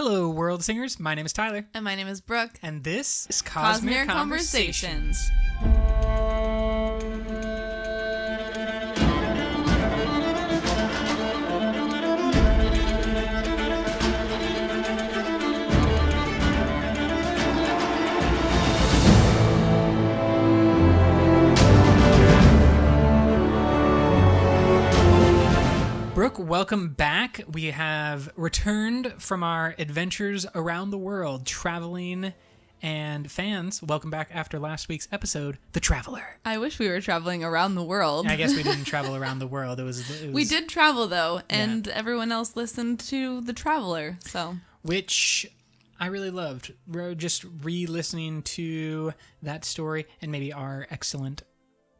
Hello, world singers. My name is Tyler. And my name is Brooke. And this is Cosmere Conversations. Brooke, welcome back. We have returned from our adventures around the world, traveling, and fans, welcome back after last week's episode, The Traveler. I wish we were traveling around the world. I guess we didn't travel around the world. It was We did travel, though, and everyone else listened to The Traveler, so. Which I really loved. Just re-listening to that story and maybe our excellent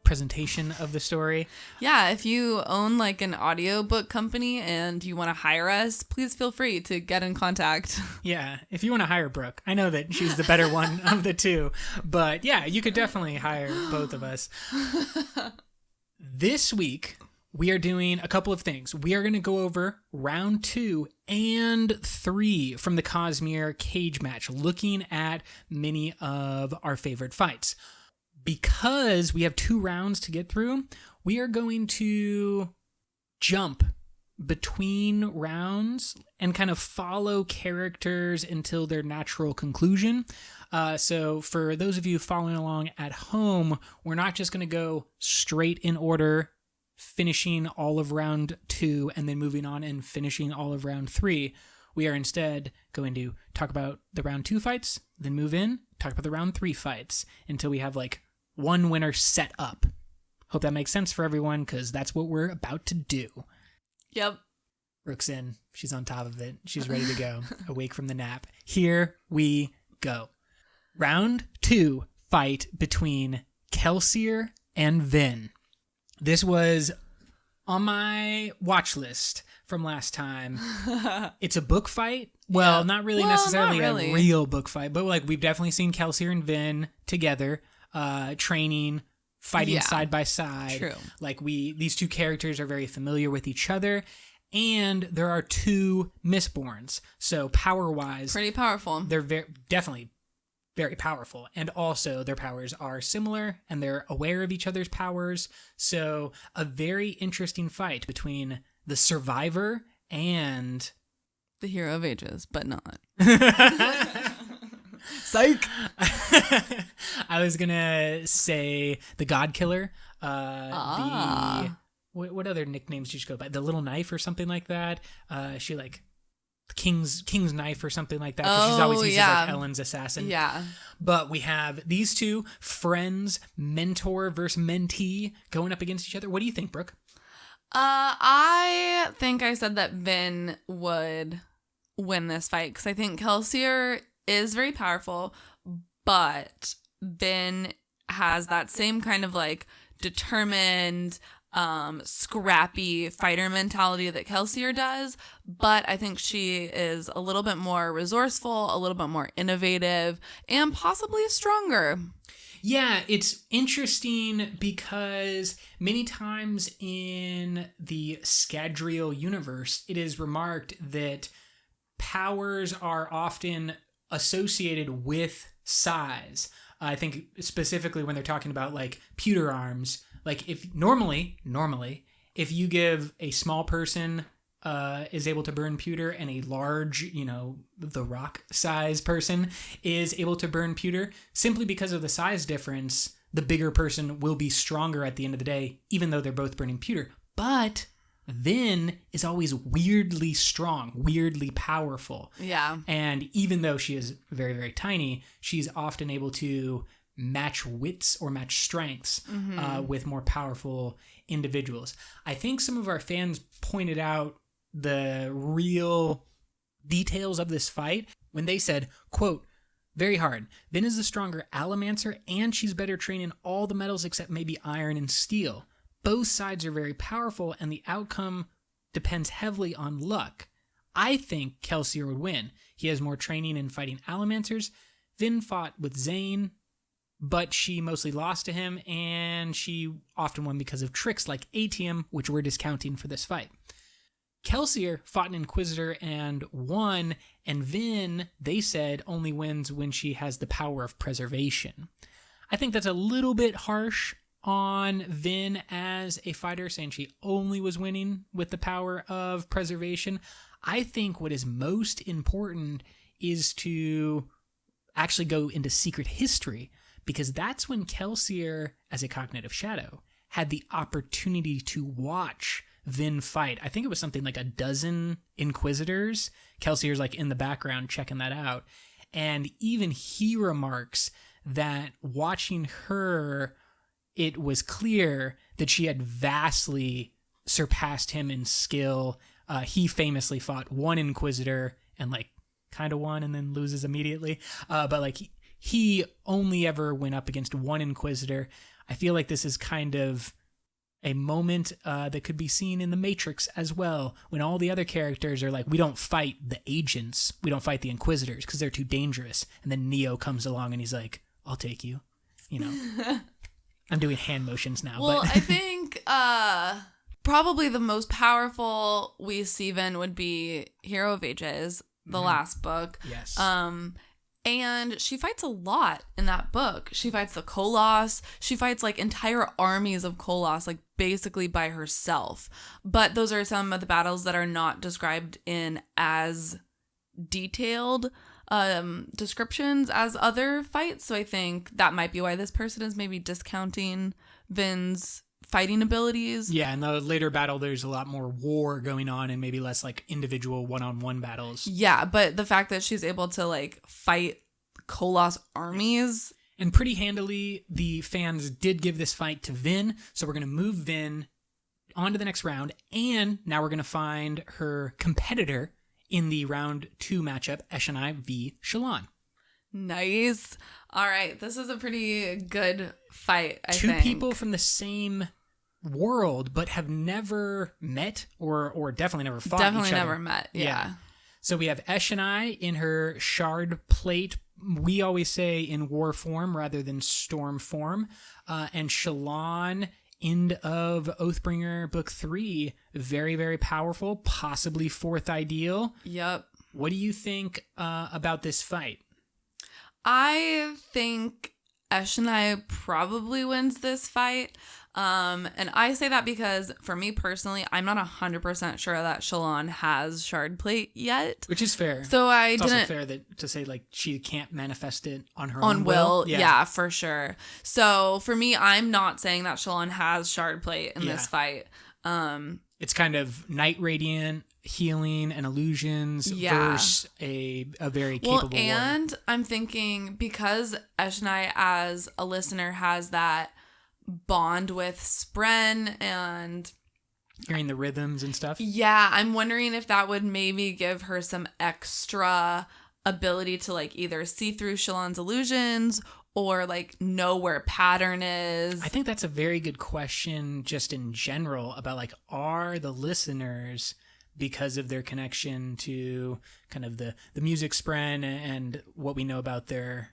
presentation of the story. Yeah, if you own like an audiobook company and you want to hire us, please feel free to get in contact. Yeah, if you want to hire Brooke. I know that she's the better one of the two, but yeah, you could definitely hire both of us. This week, we are doing a couple of things. We are going to go over round 2 and 3 from the Cosmere cage match, looking at many of our favorite fights. Because we have 2 rounds to get through, we are going to jump between rounds and kind of follow characters until their natural conclusion. So for those of you following along at home, we're not just going to go straight in order, finishing all of round 2 and then moving on and finishing all of round 3. We are instead going to talk about the round 2 fights, then move in, talk about the round 3 fights until we have like one winner set up. Hope that makes sense for everyone, because that's what we're about to do. Yep. Brooke's in. She's on top of it. She's ready to go. Awake from the nap. Here we go. Round 2 fight between Kelsier and Vin. This was on my watch list from last time. It's a book fight. Well, yeah. not really necessarily a real book fight, but like we've definitely seen Kelsier and Vin together. Training, fighting side by side. True. Like these 2 characters are very familiar with each other, and there are 2 Mistborns. So power-wise, pretty powerful. They're definitely very powerful, and also their powers are similar, and they're aware of each other's powers. So a very interesting fight between the survivor and the hero of ages, but not. Psych! I was gonna say the God Killer. What other nicknames did she go by? The Little Knife or something like that. She like King's Knife or something like that. She's always used as like Ellen's assassin. Yeah. But we have these 2 friends, mentor versus mentee, going up against each other. What do you think, Brooke? I think I said that Vin would win this fight because I think Kelsier is very powerful, but Vin has that same kind of like determined, scrappy fighter mentality that Kelsier does, but I think she is a little bit more resourceful, a little bit more innovative, and possibly stronger. Yeah, it's interesting because many times in the Scadrial universe, it is remarked that powers are often associated with size. I think specifically when they're talking about like pewter arms, like if normally if you give a small person is able to burn pewter and a large, the rock size person is able to burn pewter, simply because of the size difference, the bigger person will be stronger at the end of the day, even though they're both burning pewter. But Vin is always weirdly strong, weirdly powerful. Yeah. And even though she is very, very tiny, she's often able to match wits or match strengths with more powerful individuals. I think some of our fans pointed out the real details of this fight when they said, quote, "Very hard. Vin is the stronger Allomancer, and she's better trained in all the metals except maybe iron and steel. Both sides are very powerful, and the outcome depends heavily on luck. I think Kelsier would win. He has more training in fighting Allomancers. Vin fought with Zane, but she mostly lost to him, and she often won because of tricks like ATM, which we're discounting for this fight." Kelsier fought an Inquisitor and won, and Vin, they said, only wins when she has the power of preservation. I think that's a little bit harsh on Vin as a fighter, saying she only was winning with the power of preservation. I think what is most important is to actually go into secret history, because that's when Kelsier, as a cognitive shadow, had the opportunity to watch Vin fight. I think it was something like a dozen Inquisitors. Kelsier's like in the background checking that out. And even he remarks that watching her, it was clear that she had vastly surpassed him in skill. He famously fought one Inquisitor and like kind of won and then loses immediately. But like he only ever went up against one Inquisitor. I feel like this is kind of a moment that could be seen in The Matrix as well, when all the other characters are like, we don't fight the agents, we don't fight the Inquisitors because they're too dangerous. And then Neo comes along and he's like, I'll take you. You know, I'm doing hand motions now. Well, but I think probably the most powerful we see Vin would be Hero of Ages, the last book. Yes. And she fights a lot in that book. She fights the Koloss. She fights like entire armies of Koloss, like basically by herself. But those are some of the battles that are not described in as detailed descriptions as other fights. So I think that might be why this person is maybe discounting Vin's fighting abilities. Yeah, in the later battle, there's a lot more war going on and maybe less like individual one-on-one battles. Yeah, but the fact that she's able to like fight Koloss armies. And pretty handily, the fans did give this fight to Vin. So we're going to move Vin on to the next round. And now we're going to find her competitor in the round 2 matchup, Eshonai v. Shallan. Nice. All right, this is a pretty good fight, I think. Two people from the same world, but have never met or definitely never fought each other. Definitely never met, yeah. So we have Eshonai in her shard plate. We always say in war form rather than storm form. And Shallan, end of Oathbringer Book 3, very, very powerful, possibly 4th ideal. Yep. What do you think about this fight? I think Eshonai probably wins this fight. And I say that because for me personally, I'm not 100% sure that Shallan has shard plate yet. Which is fair. So it's also fair to say like she can't manifest it on her own will. Yeah, for sure. So for me, I'm not saying that Shallan has shard plate in this fight. It's kind of Night Radiant, healing and illusions versus a very capable warrior. And I'm thinking because Eshonai as a listener has that bond with Spren and hearing the rhythms and stuff. Yeah, I'm wondering if that would maybe give her some extra ability to like either see through Shallan's illusions or like know where pattern is. I think that's a very good question just in general about like, are the listeners, because of their connection to kind of the music Spren and what we know about the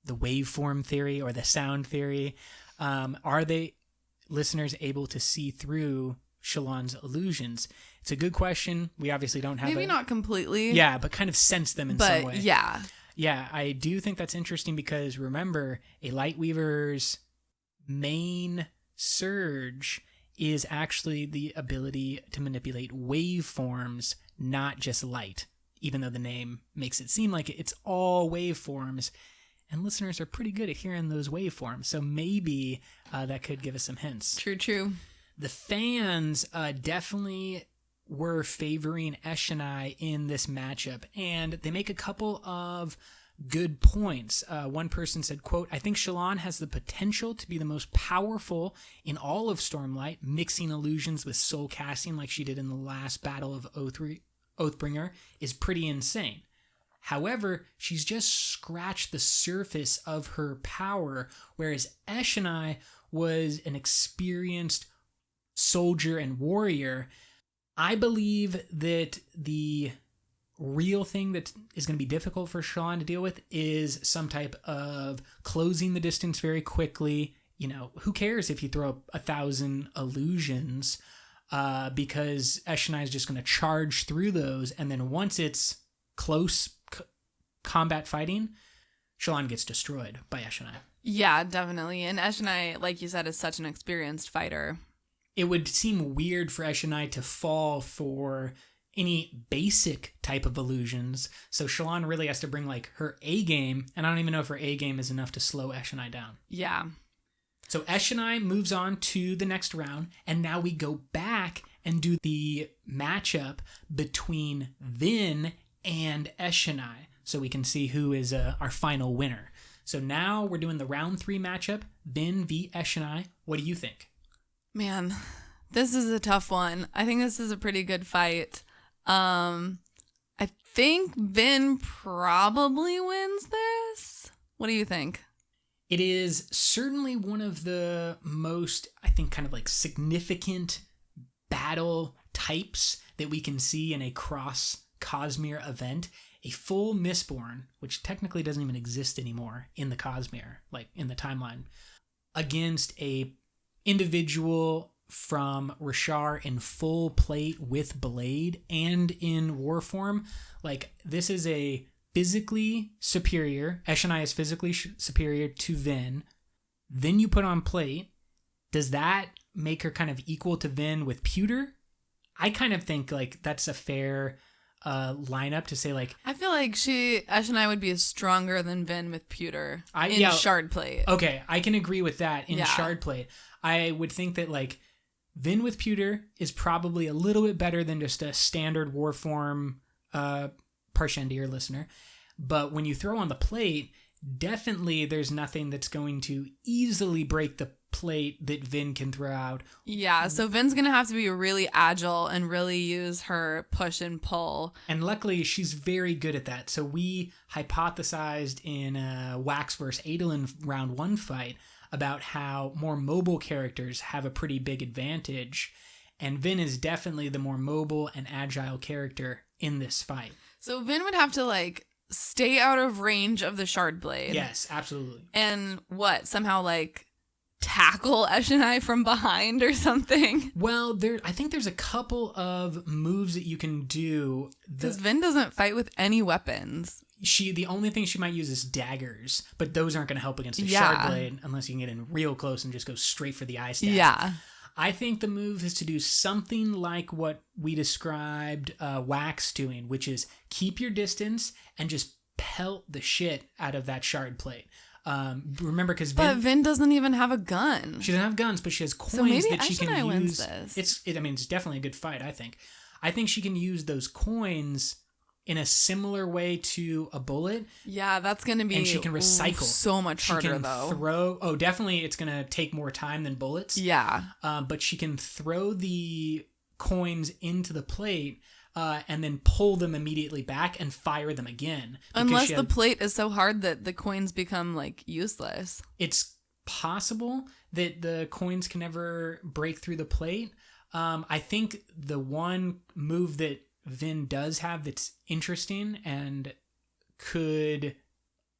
waveform theory or the sound theory, are they listeners able to see through Shallan's illusions? It's a good question. We obviously don't have maybe not completely. Yeah, but kind of sense them in some way. Yeah. Yeah, I do think that's interesting because remember, a Lightweaver's main surge is actually the ability to manipulate waveforms, not just light, even though the name makes it seem like it's all waveforms. And listeners are pretty good at hearing those waveforms, so maybe that could give us some hints. True. The fans definitely were favoring Eshonai in this matchup, and they make a couple of good points. One person said, quote, I think Shallan has the potential to be the most powerful in all of Stormlight, mixing illusions with soul casting like she did in the last battle of Oathbringer is pretty insane. However, she's just scratched the surface of her power, whereas Eshonai was an experienced soldier and warrior. I believe that the real thing that is going to be difficult for Shallan to deal with is some type of closing the distance very quickly. You know, who cares if you throw up 1,000 illusions? because Eshonai is just going to charge through those, and then once it's close combat fighting, Shallan gets destroyed by Eshonai. Yeah, definitely. And Eshonai, like you said, is such an experienced fighter. It would seem weird for Eshonai to fall for any basic type of illusions, so Shallan really has to bring like her A game, and I don't even know if her A game is enough to slow Eshonai down. Yeah. So Eshonai moves on to the next round, and now we go back and do the matchup between Vin and Eshonai, so we can see who is our final winner. So now we're doing the round 3 matchup, Vin v Eshonai. What do you think? Man, this is a tough one. I think this is a pretty good fight. I think Vin probably wins this. What do you think? It is certainly one of the most, I think, kind of like significant battle types that we can see in a cross Cosmere event. A full Mistborn, which technically doesn't even exist anymore in the Cosmere, like in the timeline, against a individual from Rashar in full plate with blade and in war form. Like, this is a physically superior. Eshonai is physically superior to Vin. Then you put on plate. Does that make her kind of equal to Vin with pewter? I kind of think like that's a fair lineup to say, like, I feel like Eshonai would be stronger than Vin with pewter shard plate. Okay, I can agree with that in shard plate. I would think that like Vin with pewter is probably a little bit better than just a standard war form Parshendir listener. But when you throw on the plate, definitely there's nothing that's going to easily break the plate that Vin can throw out. Yeah, so Vin's going to have to be really agile and really use her push and pull. And luckily, she's very good at that. So we hypothesized in Wax vs. Adolin round 1 fight about how more mobile characters have a pretty big advantage. And Vin is definitely the more mobile and agile character in this fight. So Vin would have to like stay out of range of the shard blade. Yes, absolutely. And somehow like tackle Eshonai from behind or something? Well, I think there's a couple of moves that you can do. Because Vin doesn't fight with any weapons. The only thing she might use is daggers, but those aren't going to help against a shard blade unless you can get in real close and just go straight for the eye stab. Yeah. I think the move is to do something like what we described Wax doing, which is keep your distance and just pelt the shit out of that shard plate. Remember, because Vin doesn't even have a gun. She doesn't have guns, but she has coins that she can use. It's definitely a good fight. I think she can use those coins in a similar way to a bullet. Yeah, that's going to be, and she can recycle so much harder, though. Definitely it's going to take more time than bullets. Yeah. But she can throw the coins into the plate and then pull them immediately back and fire them again. Unless the plate is so hard that the coins become like useless. It's possible that the coins can never break through the plate. I think the one move that Vin does have that's interesting and could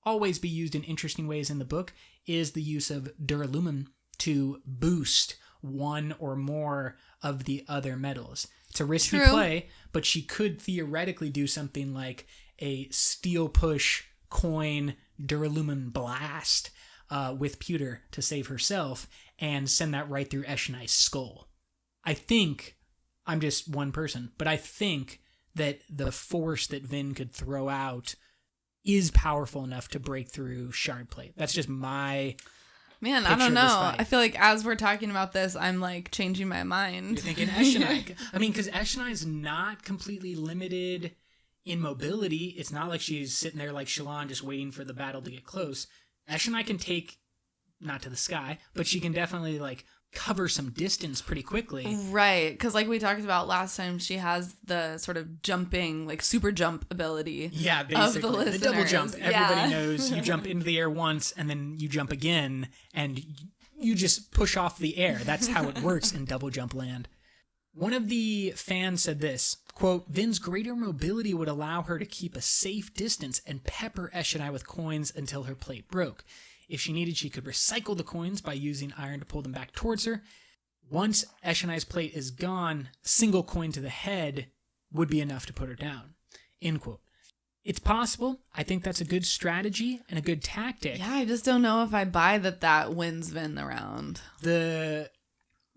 always be used in interesting ways in the book is the use of Duralumin to boost one or more of the other metals. It's a risky play, but she could theoretically do something like a steel push coin Duralumin blast with pewter to save herself and send that right through Eshonai's skull. I think, I'm just one person, but I think that the force that Vin could throw out is powerful enough to break through shard plate. That's just my Man, I don't know. I feel like as we're talking about this, I'm like changing my mind. You're thinking Eshonai. I mean, because Eshonai is not completely limited in mobility. It's not like she's sitting there like Shallan just waiting for the battle to get close. Eshonai can take, not to the sky, but she can definitely like cover some distance pretty quickly. Right, because like we talked about last time, she has the sort of jumping, like super jump ability. Yeah, basically. The double jump. Everybody knows you jump into the air once and then you jump again and you just push off the air. That's how it works in double jump land. One of the fans said this, quote, Vin's greater mobility would allow her to keep a safe distance and pepper Eshonai with coins until her plate broke. If she needed, she could recycle the coins by using iron to pull them back towards her. Once Eshonai's plate is gone, single coin to the head would be enough to put her down. End quote. It's possible. I think that's a good strategy and a good tactic. Yeah, I just don't know if I buy that wins Vin the round. The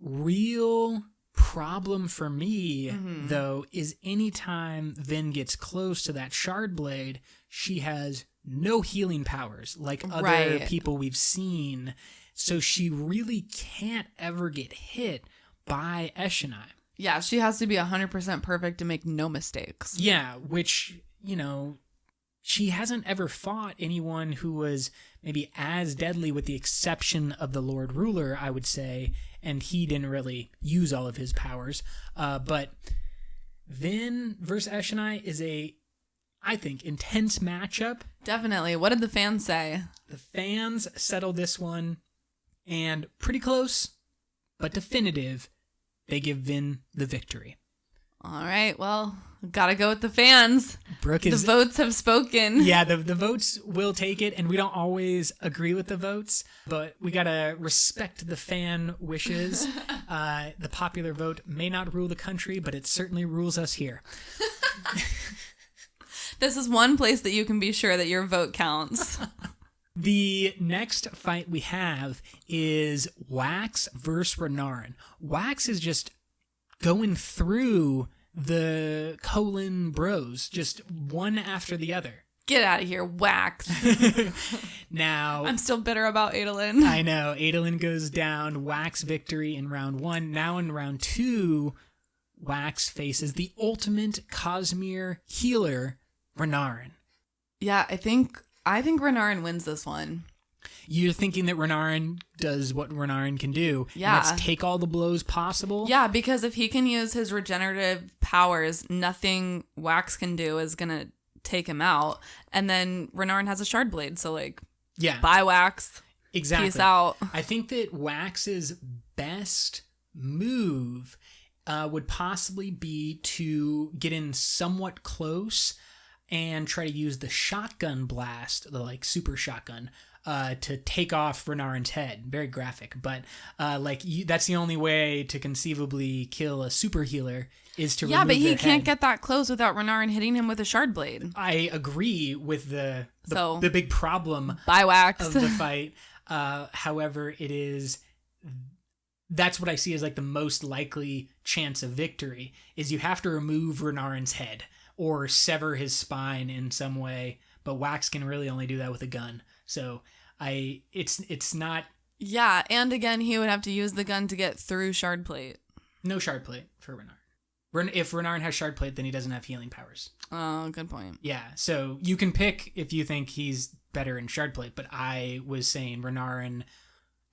real problem for me, though, is anytime Vin gets close to that shard blade, she has no healing powers like other people we've seen. So she really can't ever get hit by Eshonai. Yeah, she has to be 100% perfect to make no mistakes. Yeah, which, she hasn't ever fought anyone who was maybe as deadly with the exception of the Lord Ruler, I would say, and he didn't really use all of his powers. But Vin versus Eshonai is I think, intense matchup. Definitely. What did the fans say? The fans settled this one, and pretty close, but definitive, they give Vin the victory. All right, well, gotta go with the fans. The votes have spoken. Yeah, the votes will take it, and we don't always agree with the votes, but we gotta respect the fan wishes. The popular vote may not rule the country, but it certainly rules us here. This is one place that you can be sure that your vote counts. The next fight we have is Wax versus Renarin. Wax is just going through the Colon bros, just one after the other. Get out of here, Wax. Now, I'm still bitter about Adolin. I know. Adolin goes down. Wax victory in round 1. Now in round 2, Wax faces the ultimate Cosmere healer, Renarin. Yeah, I think Renarin wins this one. You're thinking that Renarin does what Renarin can do. Yeah. Let's take all the blows possible. Yeah, because if he can use his regenerative powers, nothing Wax can do is going to take him out. And then Renarin has a shard blade, so bye Wax. Exactly. Peace out. I think that Wax's best move would possibly be to get in somewhat close and try to use the shotgun blast, the super shotgun, to take off Renarin's head. Very graphic, but that's the only way to conceivably kill a super healer is to remove but he their can't head. get that close without Renarin hitting him with a shard blade. I agree with the big problem Bye Wax. of the fight. However, that's what I see as the most likely chance of victory is you have to remove Renarin's head or sever his spine in some way, but Wax can really only do that with a gun. So it's not. Yeah, and again, he would have to use the gun to get through shard plate. No shard plate for Renarin. If Renarin has shard plate, then he doesn't have healing powers. Oh, good point. Yeah, so you can pick if you think he's better in shard plate, but I was saying Renarin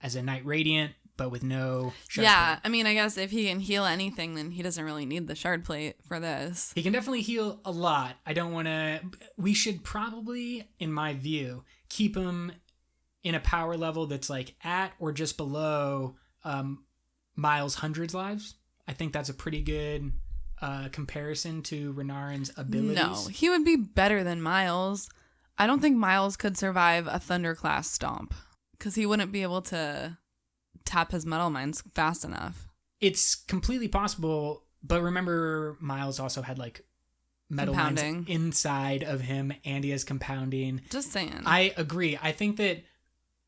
as a Knight Radiant, but with no shard plate. I mean, I guess if he can heal anything, then he doesn't really need the shard plate for this. He can definitely heal a lot. We should probably, in my view, keep him in a power level that's at or just below Miles' 100's lives. I think that's a pretty good comparison to Renarin's abilities. No, he would be better than Miles. I don't think Miles could survive a Thunderclass stomp because he wouldn't be able to tap his metal mines fast enough. It's completely possible, but remember Miles also had metal mines inside of him and he has compounding. Just saying. I agree. I think that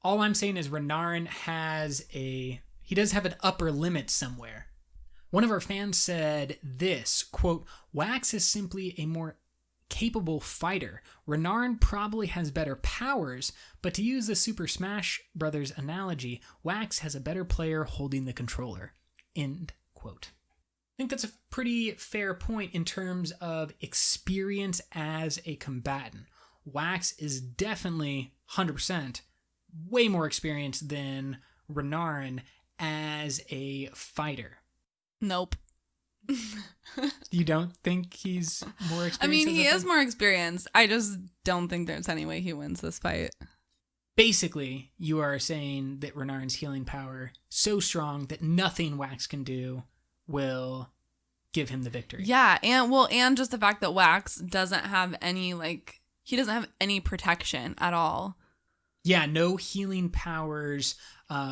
all I'm saying is Renarin he does have an upper limit somewhere. One of our fans said this, quote, Wax is simply a more capable fighter. Renarin probably has better powers, but to use the Super Smash Brothers analogy, Wax has a better player holding the controller. End quote. I think that's a pretty fair point in terms of experience as a combatant. Wax is definitely 100% way more experienced than Renarin as a fighter. Nope. You don't think he's more experienced? I mean, he is more experienced. I just don't think there's any way he wins this fight. Basically, you are saying that Renarin's healing power so strong that nothing Wax can do will give him the victory. Yeah, and just the fact that Wax doesn't have any he doesn't have any protection at all. Yeah, no healing powers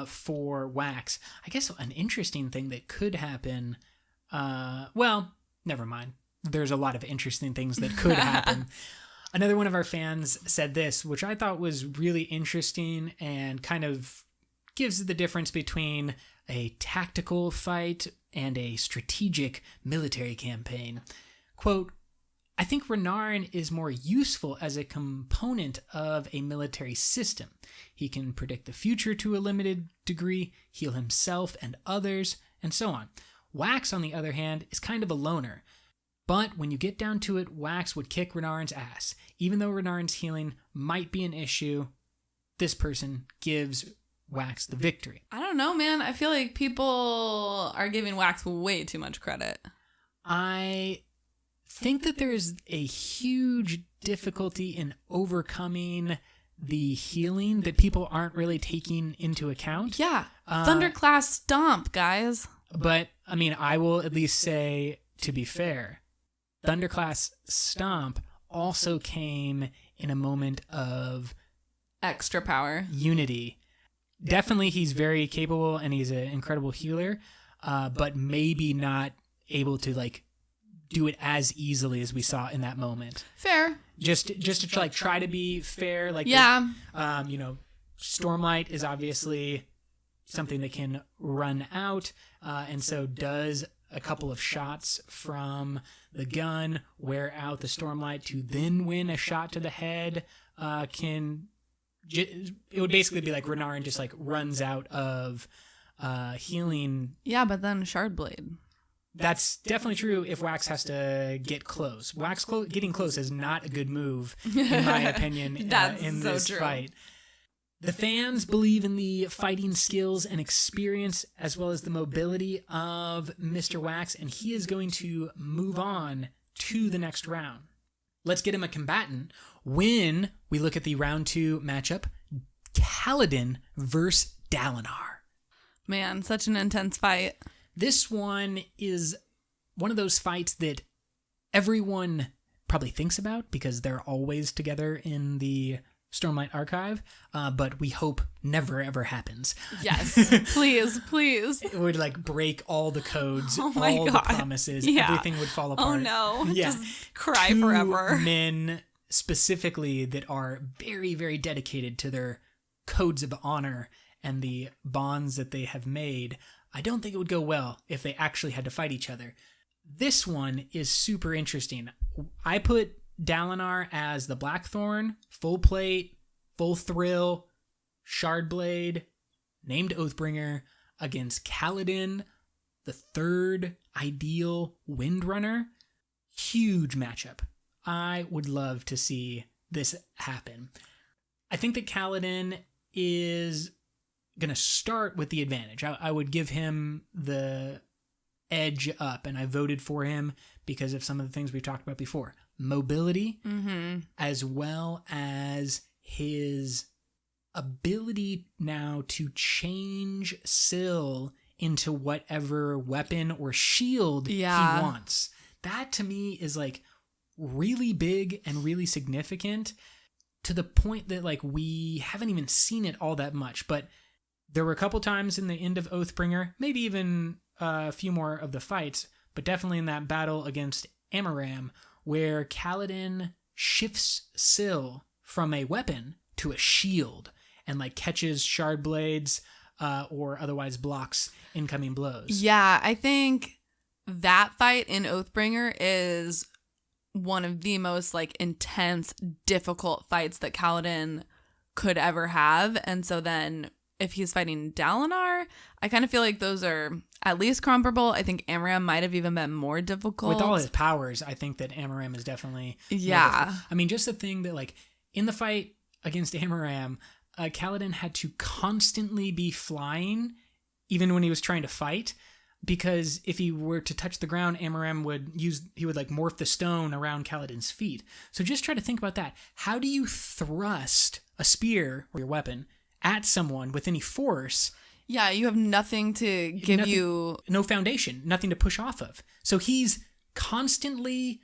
for Wax. I guess an interesting thing that could happen, well, never mind. There's a lot of interesting things that could happen. Another one of our fans said this, which I thought was really interesting and kind of gives the difference between a tactical fight and a strategic military campaign. Quote, I think Renarin is more useful as a component of a military system. He can predict the future to a limited degree, heal himself and others, and so on. Wax, on the other hand, is kind of a loner. But when you get down to it, Wax would kick Renarin's ass. Even though Renarin's healing might be an issue, this person gives Wax the victory. I don't know, man. I feel like people are giving Wax way too much credit. I think that there's a huge difficulty in overcoming the healing that people aren't really taking into account. Yeah. Thunderclass stomp, guys. But, I mean, I will at least say, to be fair, Thunderclass Stomp also came in a moment of extra power. Unity. Definitely he's very capable and he's an incredible healer, but maybe not able to like do it as easily as we saw in that moment. Fair. Just to like try to be fair, like yeah. Stormlight is obviously something that can run out, and so does a couple of shots from the gun wear out the Stormlight to then win a shot to the head. It would basically be like Renarin just like runs out of healing. Yeah, but then Shardblade. That's definitely true if Wax has to get close. Wax getting close is not a good move, in my opinion, in this fight. The fans believe in the fighting skills and experience as well as the mobility of Mr. Wax, and he is going to move on to the next round. Let's get him a combatant. When we look at the round 2 matchup, Caledon versus Dalinar. Man, such an intense fight. This one is one of those fights that everyone probably thinks about because they're always together in the Stormlight Archive, but we hope never ever happens. Yes, please. It would like break all the codes, all God. The promises, everything would fall apart. Oh no, yeah. Just cry 2 forever. Men specifically that are very, very dedicated to their codes of honor and the bonds that they have made. I don't think it would go well if they actually had to fight each other. This one is super interesting. I put Dalinar as the Blackthorn, full plate, full thrill, Shardblade, named Oathbringer, against Caledon, the third ideal Windrunner. Huge matchup. I would love to see this happen. I think that Caledon is going to start with the advantage. I would give him the edge up, and I voted for him because of some of the things we've talked about before. Mobility, as well as his ability now to change Syl into whatever weapon or shield he wants. That to me is like really big and really significant to the point that like we haven't even seen it all that much, but there were a couple times in the end of Oathbringer, maybe even a few more of the fights, but definitely in that battle against Amaram, where Caledon shifts Syl from a weapon to a shield and like catches shard blades or otherwise blocks incoming blows. Yeah, I think that fight in Oathbringer is one of the most like intense, difficult fights that Caledon could ever have. And so then if he's fighting Dalinar, I kind of feel like those are at least comparable. I think Amaram might have even been more difficult. With all his powers, I think that Amaram is definitely... Yeah. I mean, just the thing that, like, in the fight against Amaram, Caledon had to constantly be flying, even when he was trying to fight, because if he were to touch the ground, Amaram would like morph the stone around Caledon's feet. So just try to think about that. How do you thrust a spear or your weapon at someone with any force? Yeah, you have nothing to give you... No foundation, nothing to push off of. So he's constantly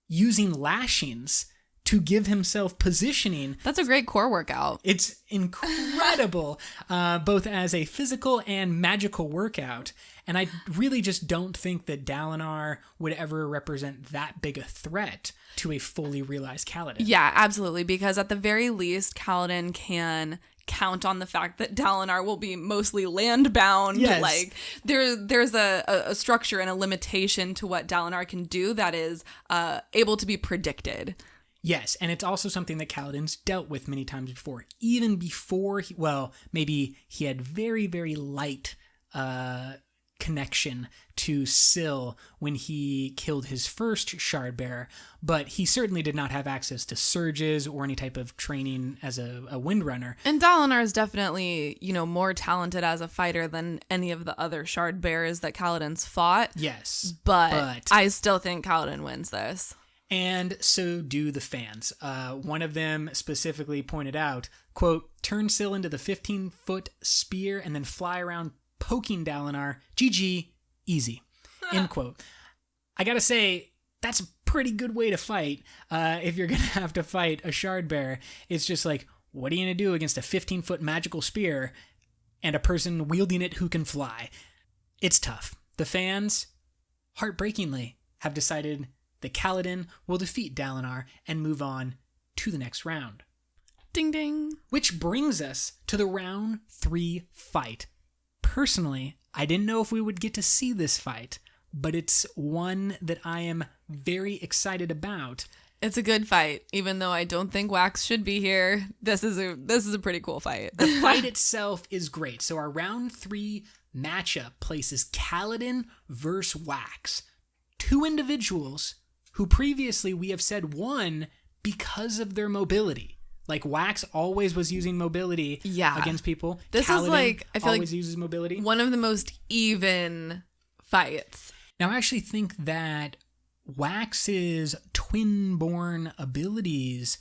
using lashings to give himself positioning. That's a great core workout. It's incredible, both as a physical and magical workout. And I really just don't think that Dalinar would ever represent that big a threat to a fully realized Caledon. Yeah, absolutely. Because at the very least, Caledon can count on the fact that Dalinar will be mostly land-bound. Yes. Like, there's a structure and a limitation to what Dalinar can do that is able to be predicted. Yes, and it's also something that Caledon's dealt with many times before. Even before, maybe he had very, very light connection to Syl when he killed his first Shardbearer, but he certainly did not have access to surges or any type of training as a Windrunner. And Dalinar is definitely, more talented as a fighter than any of the other Shardbearers that Caledon's fought. Yes. But I still think Caledon wins this. And so do the fans. One of them specifically pointed out, quote, turn Syl into the 15-foot spear and then fly around poking Dalinar. GG, easy. End quote. I gotta say, that's a pretty good way to fight if you're gonna have to fight a Shardbearer. It's just like, what are you gonna do against a 15-foot magical spear and a person wielding it who can fly? It's tough. The fans, heartbreakingly, have decided that Caledon will defeat Dalinar and move on to the next round. Ding ding. Which brings us to the round 3 fight. Personally, I didn't know if we would get to see this fight, but it's one that I am very excited about. It's a good fight, even though I don't think Wax should be here. This is a pretty cool fight. The fight itself is great. So our round 3 matchup places Caledon versus Wax. Two individuals who previously we have said won because of their mobility. Like, Wax always was using mobility against people. This Caledon is like, I feel always like uses mobility. One of the most even fights. Now, I actually think that Wax's twin-born abilities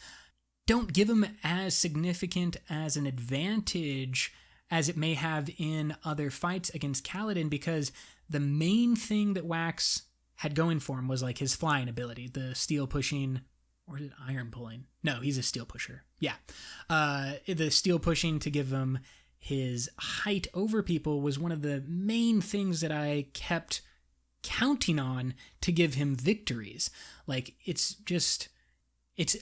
don't give him as significant as an advantage as it may have in other fights against Caledon, because the main thing that Wax had going for him was like his flying ability, the steel pushing, or is it iron pulling? No, he's a steel pusher. Yeah. The steel pushing to give him his height over people was one of the main things that I kept counting on to give him victories. Like, it's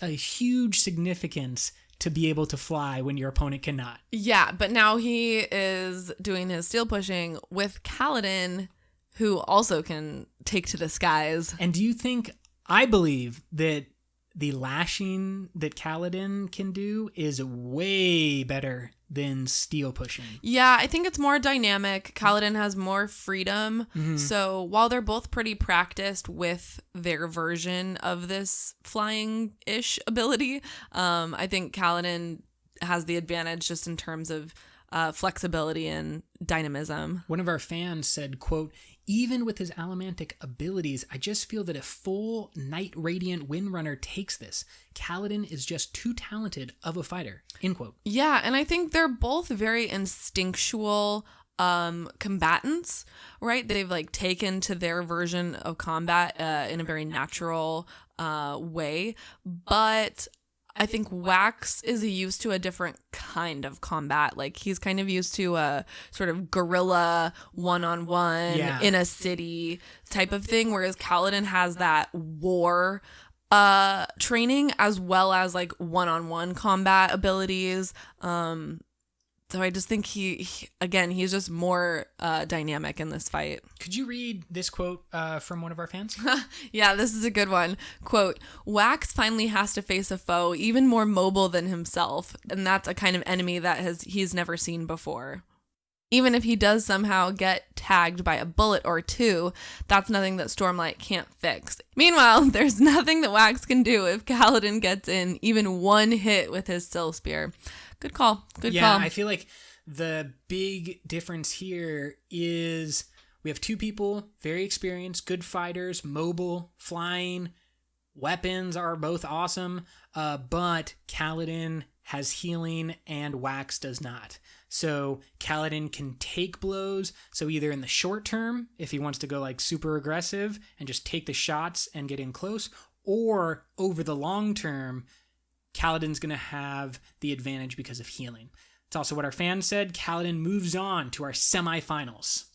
a huge significance to be able to fly when your opponent cannot. Yeah, but now he is doing his steel pushing with Caledon, who also can take to the skies. And do you think, I believe that the lashing that Caledon can do is way better than steel pushing. Yeah, I think it's more dynamic. Caledon has more freedom. Mm-hmm. So while they're both pretty practiced with their version of this flying-ish ability, I think Caledon has the advantage just in terms of flexibility and dynamism. One of our fans said, quote, even with his allomantic abilities, I just feel that if full Night Radiant Windrunner takes this, Caledon is just too talented of a fighter, end quote. Yeah, and I think they're both very instinctual combatants, right? They've like taken to their version of combat in a very natural way, but I think Wax is used to a different kind of combat. Like, he's kind of used to a sort of guerrilla one-on-one in a city type of thing, whereas Caledon has that war training as well as like one-on-one combat abilities. So I just think he's just more dynamic in this fight. Could you read this quote from one of our fans? Yeah, this is a good one. Quote, Wax finally has to face a foe even more mobile than himself, and that's a kind of enemy that he's never seen before. Even if he does somehow get tagged by a bullet or two, that's nothing that Stormlight can't fix. Meanwhile, there's nothing that Wax can do if Caledon gets in even one hit with his Still Spear. Good call. Good call. Yeah, I feel like the big difference here is we have two people, very experienced, good fighters, mobile, flying, weapons are both awesome, but Caledon has healing and Wax does not. So Caledon can take blows, so either in the short term, if he wants to go like super aggressive and just take the shots and get in close, or over the long term, Caledon's going to have the advantage because of healing. It's also what our fans said. Caledon moves on to our semifinals.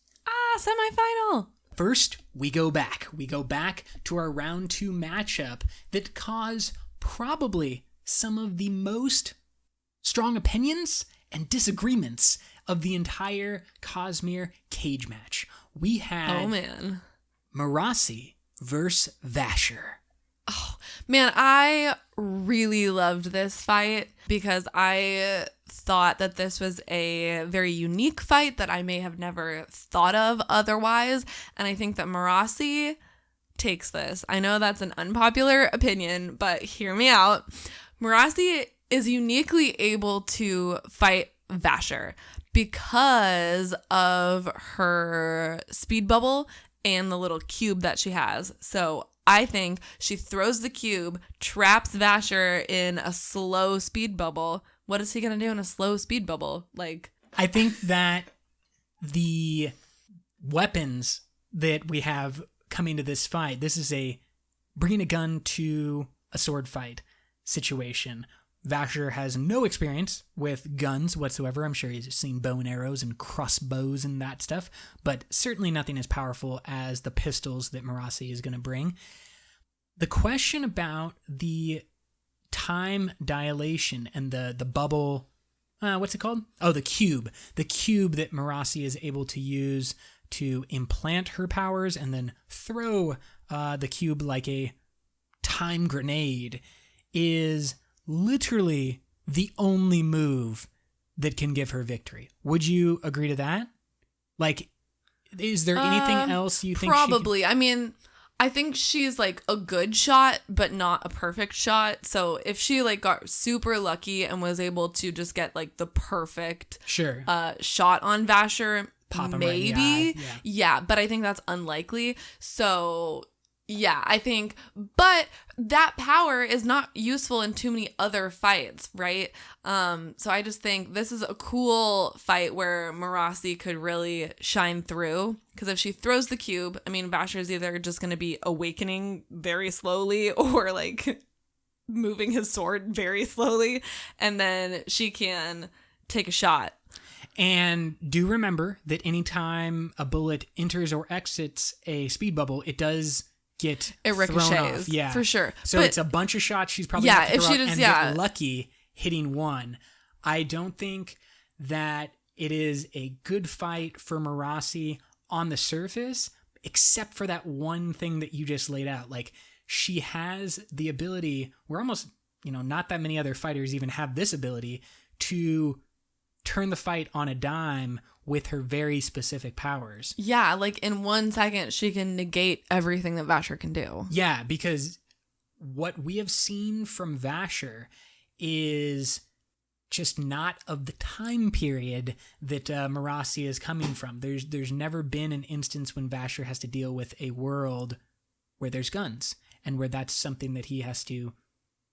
Semifinal. First, we go back. We go back to our round 2 matchup that caused probably some of the most strong opinions and disagreements of the entire Cosmere cage match. We had Morassie versus Vasher. Oh, man, I really loved this fight because I thought that this was a very unique fight that I may have never thought of otherwise. And I think that Morassie takes this. I know that's an unpopular opinion, but hear me out. Morassie is uniquely able to fight Vasher because of her speed bubble and the little cube that she has. So I think she throws the cube, traps Vasher in a slow speed bubble. What is he going to do in a slow speed bubble? I think that the weapons that we have coming to this fight, this is a bringing a gun to a sword fight situation. Vasher has no experience with guns whatsoever. I'm sure he's seen bow and arrows and crossbows and that stuff, but certainly nothing as powerful as the pistols that Morassie is going to bring. The question about the time dilation and the bubble, what's it called? Oh, the cube. The cube that Morassie is able to use to implant her powers and then throw the cube like a time grenade is literally the only move that can give her victory. Would you agree to that? Is there anything else you think? Probably. I mean, I think she's a good shot, but not a perfect shot. So if she got super lucky and was able to just get the perfect shot on Vasher, pop him maybe. Right in the eye. Yeah, but I think that's unlikely. So yeah, I think, but that power is not useful in too many other fights, right? So I just think this is a cool fight where Morassie could really shine through, because if she throws the cube, I mean, Vasher is either just going to be awakening very slowly or moving his sword very slowly, and then she can take a shot. And do remember that anytime a bullet enters or exits a speed bubble, it does get thrown off. Yeah, for sure. So it's a bunch of shots she's probably going to throw out and get lucky hitting one. I don't think that it is a good fight for Morassie on the surface, except for that one thing that you just laid out. She has the ability, where almost, not that many other fighters even have this ability, to turn the fight on a dime with her very specific powers. Yeah, in 1 second, she can negate everything that Vasher can do. Yeah, because what we have seen from Vasher is just not of the time period that Morassie is coming from. There's never been an instance when Vasher has to deal with a world where there's guns and where that's something that he has to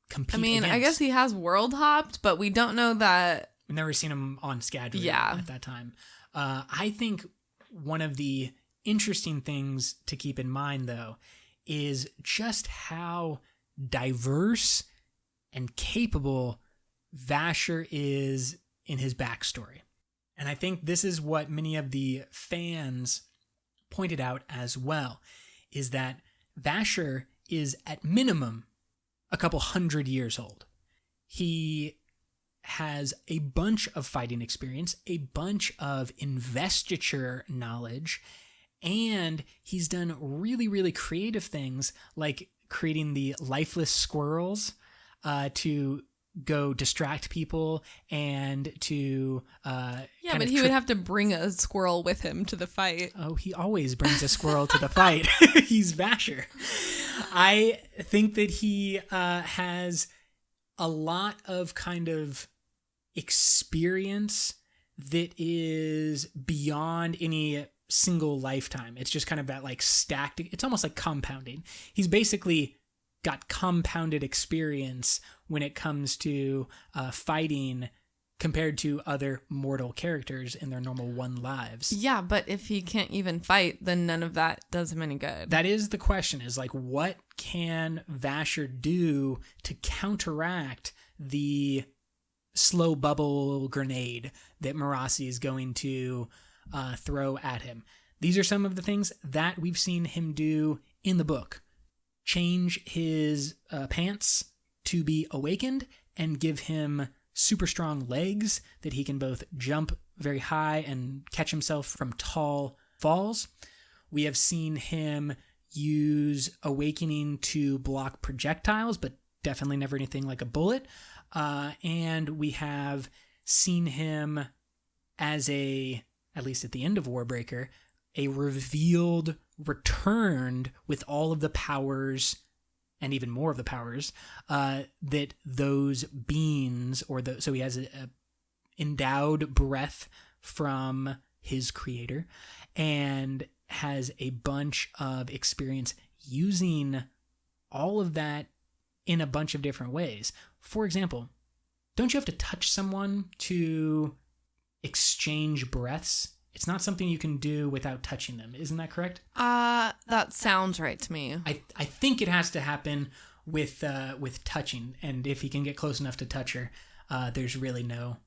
compete against. I guess he has world hopped, but we don't know that. We've never seen him on Skadron at that time. I think one of the interesting things to keep in mind, though, is just how diverse and capable Vasher is in his backstory. And I think this is what many of the fans pointed out as well, is that Vasher is at minimum a couple 100 years old. He has a bunch of fighting experience, a bunch of investiture knowledge, and he's done really, really creative things like creating the lifeless squirrels to go distract people and to but he would have to bring a squirrel with him to the fight. Oh, he always brings a squirrel to the fight. He's Vasher. I think that he has a lot of kind of experience that is beyond any single lifetime. It's just kind of that stacked, it's almost like compounding. He's basically got compounded experience when it comes to fighting compared to other mortal characters in their normal one lives. Yeah, but if he can't even fight, then none of that does him any good. That is the question, is like, what can Vasher do to counteract the slow bubble grenade that Morassie is going to throw at him? These are some of the things that we've seen him do in the book. Change his pants to be awakened and give him super strong legs that he can both jump very high and catch himself from tall falls. We have seen him use awakening to block projectiles, but definitely never anything like a bullet. And we have seen him as at least at the end of Warbreaker, a revealed, returned with all of the powers and even more of the powers that those beings, so he has a endowed breath from his creator and has a bunch of experience using all of that in a bunch of different ways. For example, don't you have to touch someone to exchange breaths? It's not something you can do without touching them. Isn't that correct? That sounds right to me. I think it has to happen with touching, and if he can get close enough to touch her, there's really no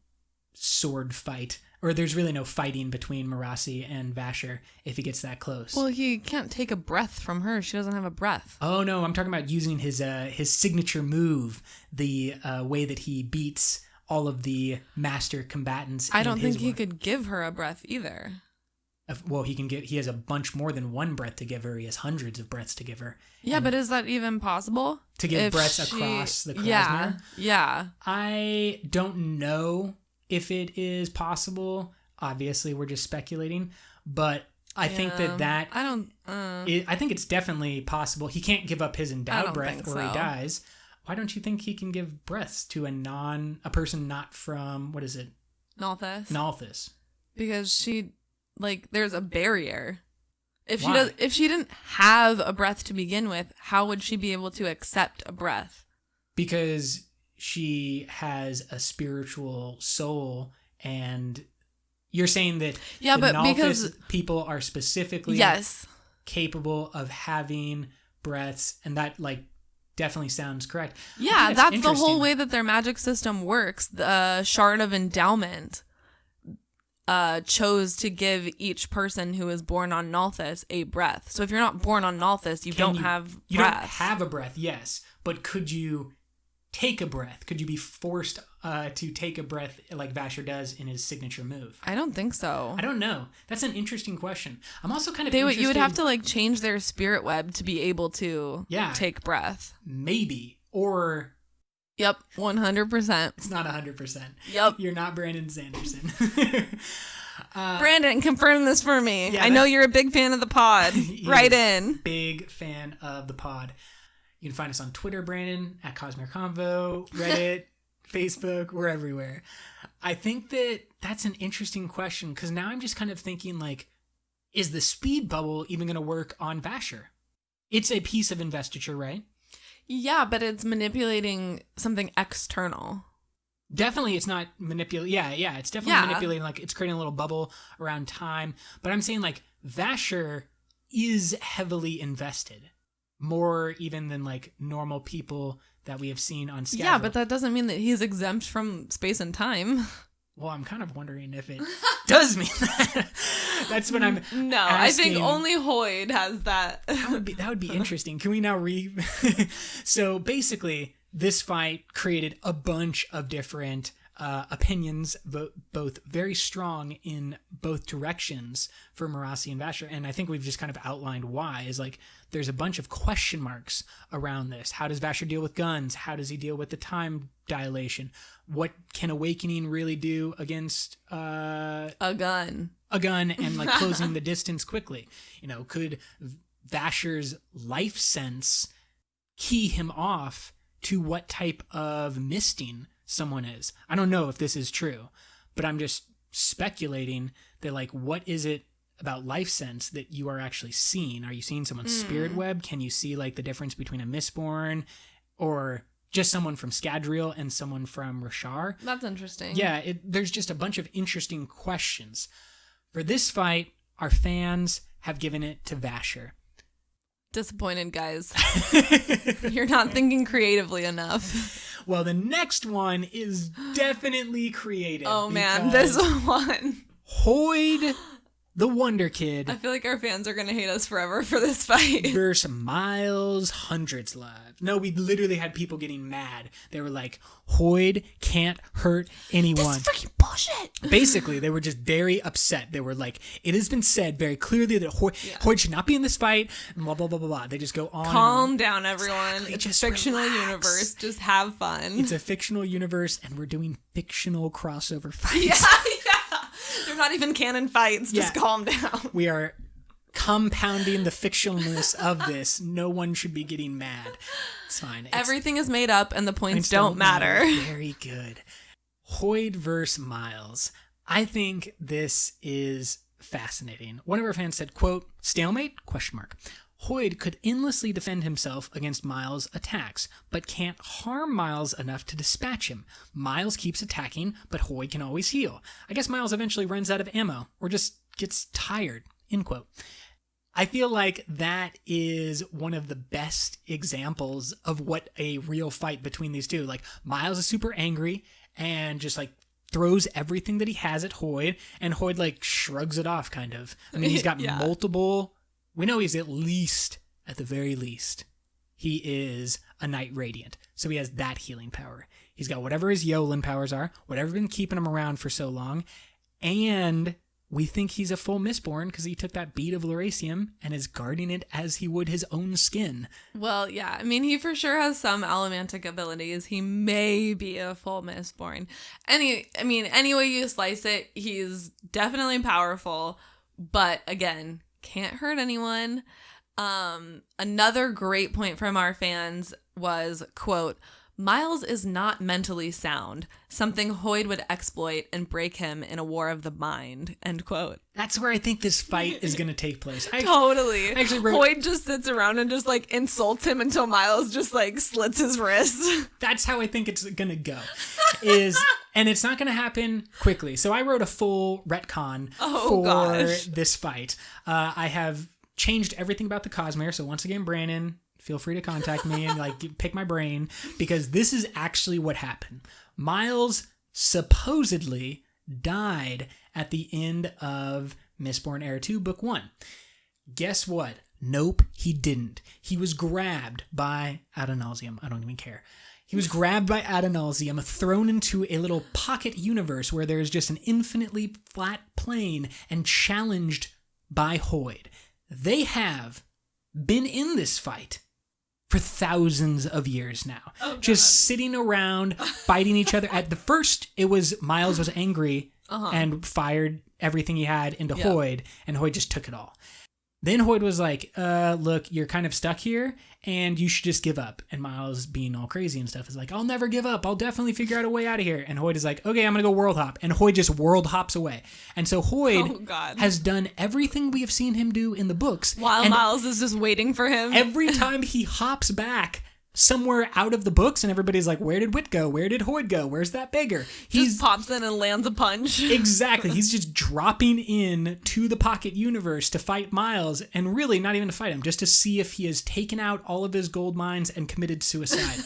sword fight, or there's really no fighting between Morassie and Vasher if he gets that close. Well, he can't take a breath from her. She doesn't have a breath. Oh no, I'm talking about using his signature move, the way that he beats all of the master combatants. I don't think he could give her a breath either. Well, he has a bunch more than one breath to give her. He has hundreds of breaths to give her. Yeah, but is that even possible? To give breaths across the Cosmere? Yeah. I don't know if it is possible. Obviously, we're just speculating. But I think I think it's definitely possible. He can't give up his endowed breath or he dies. Why don't you think he can give breaths to a person not from, what is it? Nalthis. Because there's a barrier. If she didn't have a breath to begin with, how would she be able to accept a breath? Because she has a spiritual soul, and you're saying that because people are specifically capable of having breaths, and that definitely sounds correct. Yeah, that's the whole way that their magic system works. The Shard of Endowment chose to give each person who is born on Nalthis a breath. So if you're not born on Nalthis, you don't have breath. You don't have a breath, yes. But could you take a breath? Could you be forced to take a breath like Vasher does in his signature move? I don't think so. I don't know. That's an interesting question. I'm also kind of interested. You would have to change their spirit web to be able to take breath. Maybe. Or... Yep, 100%. It's not 100%. Yep. You're not Brandon Sanderson. Brandon, confirm this for me. Yeah, I know you're a big fan of the pod. Write in. Big fan of the pod. You can find us on Twitter, Brandon, at Cosmere Convo, Reddit, Facebook, we're everywhere. I think that's an interesting question, because now I'm just kind of thinking, is the speed bubble even going to work on Vasher? It's a piece of investiture, right? Yeah, but it's manipulating something external. Definitely it's not manipulating. Yeah, it's definitely manipulating, it's creating a little bubble around time. But I'm saying, Vasher is heavily invested. More even than, normal people that we have seen on schedule. Yeah, but that doesn't mean that he's exempt from space and time. Well, I'm kind of wondering if it does mean that. That's what I'm asking. I think only Hoyde has that. That would be interesting. Can we now So basically, this fight created a bunch of different opinions, both very strong in both directions for Morassie and Vasher. And I think we've just kind of outlined why. Is there's a bunch of question marks around this. How does Vasher deal with guns? How does he deal with the time dilation? What can Awakening really do against a gun and closing the distance quickly? Could Vasher's life sense key him off to what type of misting someone is? I don't know if this is true, but I'm just speculating that what is it about life sense that you are actually seeing? Are you seeing someone's spirit web? Can you see the difference between a Mistborn or just someone from Scadrial and someone from Rashar. That's interesting. Yeah, there's just a bunch of interesting questions. For this fight, our fans have given it to Vasher. Disappointed, guys. You're not thinking creatively enough. Well, the next one is definitely creative. Oh man, this one. Hoyde, the Wonder Kid. I feel like our fans are going to hate us forever for this fight. Versus Miles Hundreds Live. No, we literally had people getting mad. They were like, Hoyde can't hurt anyone. This is freaking bullshit. Basically, they were just very upset. They were like, it has been said very clearly that Hoyde should not be in this fight, and blah, blah, blah, blah, blah. They just go on. Calm down, everyone. Exactly. It's Just a fictional relax. universe. Just have fun. It's a fictional universe, and we're doing fictional crossover fights. Yeah. They're not even canon fights. Just Yeah. calm down. We are compounding the fictionalness of this. No one should be getting mad. It's fine. Everything is made up and the points don't matter. Very good. Hoyde versus Miles. I think this is fascinating. One of our fans said, quote, stalemate? ? Hoyde could endlessly defend himself against Miles' attacks, but can't harm Miles enough to dispatch him. Miles keeps attacking, but Hoyde can always heal. I guess Miles eventually runs out of ammo, or just gets tired, end quote. I feel like that is one of the best examples of what a real fight between these two. Like, Miles is super angry and just like throws everything that he has at Hoyde, and Hoyde like shrugs it off kind of. I mean, he's got multiple... We know he's at the very least, he is a Knight Radiant. So he has that healing power. He's got whatever his Yolan powers are, whatever been keeping him around for so long. And we think he's a full Mistborn because he took that bead of Lerasium and is guarding it as he would his own skin. Well, yeah. I mean, he for sure has some Elementic abilities. He may be a full Mistborn. Any way you slice it, he's definitely powerful. But again... can't hurt anyone. Another great point from our fans was, quote, Miles is not mentally sound, something Hoyde would exploit and break him in a war of the mind, end quote. That's where I think this fight is going to take place. Totally. I actually wrote, Hoyde just sits around and just like insults him until Miles just like slits his wrist. That's how I think it's going to go. And it's not going to happen quickly. So I wrote a full retcon for this fight. I have changed everything about the Cosmere. So once again, Brandon, feel free to contact me and like pick my brain, because this is actually what happened. Miles supposedly died at the end of Mistborn Era 2, Book 1. Guess what? Nope, he didn't. He was grabbed by ad nauseam. I don't even care. He was grabbed by ad nauseam, thrown into a little pocket universe where there's just an infinitely flat plane, and challenged by Hoyde. They have been in this fight for thousands of years now. Just sitting around, fighting each other. At the first, it was Miles was angry and fired everything he had into Hoyde, and Hoyde just took it all. Then Hoyde was like, look, you're kind of stuck here, and you should just give up. And Miles, being all crazy and stuff, is like, I'll never give up. I'll definitely figure out a way out of here. And Hoyde is like, okay, I'm going to go world hop. And Hoyde just world hops away. And so Hoyde has done everything we have seen him do in the books. While Miles is just waiting for him. Every time he hops back somewhere out of the books, and everybody's like, where did Wit go? Where did Hoyde go? Where's that beggar? He just pops in and lands a punch. Exactly. He's just dropping in to the pocket universe to fight Miles, and really not even to fight him, just to see if he has taken out all of his gold mines and committed suicide.